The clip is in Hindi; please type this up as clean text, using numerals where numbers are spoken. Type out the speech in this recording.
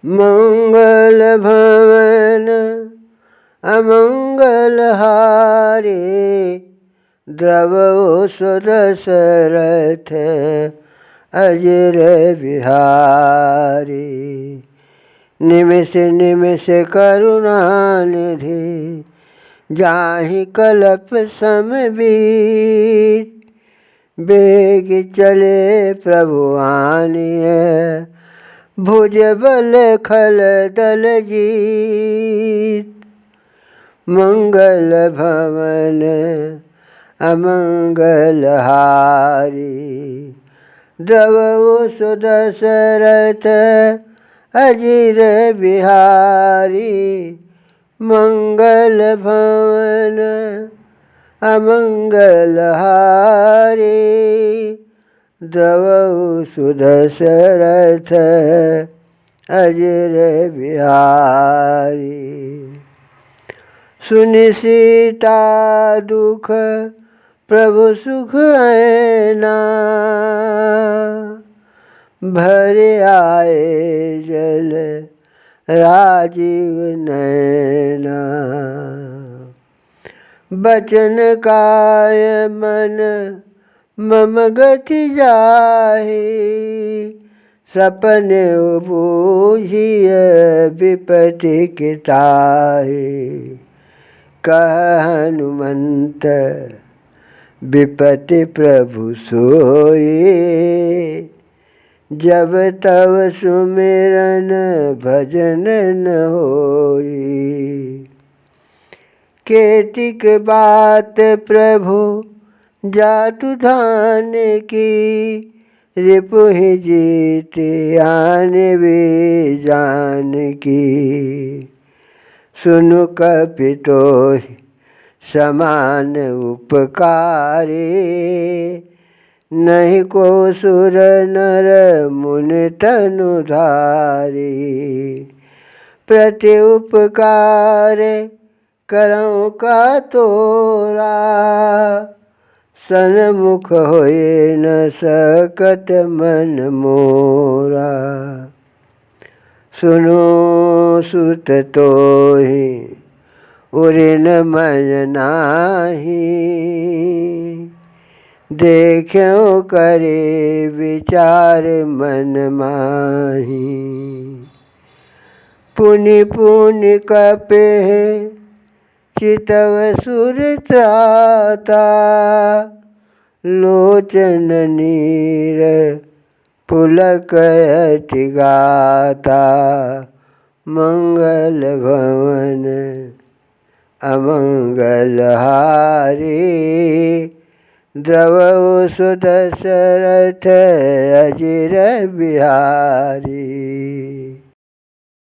मंगल भवन अमंगल हारे, द्रवो सुदशरथ अजिर बिहारी। निमिष निमिष करुणानिधि, जाहि कल्प समबीत। बेग चले प्रभु आनिय, भुज बल खल दल जीत। मंगल भवन अमंगल हारी, द्रवो सुदशरथ अजिर बिहारी। मंगल भवन अमंगल हारी, द्रवो सुदशरथ अजिर बिहारी। सुनि सीता दुख प्रभु सुख ऐना, भरे आए जल राजीव नैना। बचन काय मन मम गति जाहि, सपने बूझिय विपति के ताहि। कह हनुमंत विपति प्रभु सोई, जब तब सुमिरन भजन न होई। केतिक बात प्रभु जातु धान की, रिपुहि जीत आन वे जान की। सुनु कपितोहि समान उपकारी, नहीं को सुर नर मुनि तनुधारी। प्रति उपकार करऊँ का तोरा, सन्मुख होए न सकत मन मोरा। सुनो सुत तोहि उरिन मन नाही, देख्यो करे विचार मन माही। पुनि पुनि कपेह चितव सुर त्राता, लोचन नीर पुलक अति गाता। मंगल भवन अमंगल हारी, द्रवो सुदशरथ अजिर बिहारी।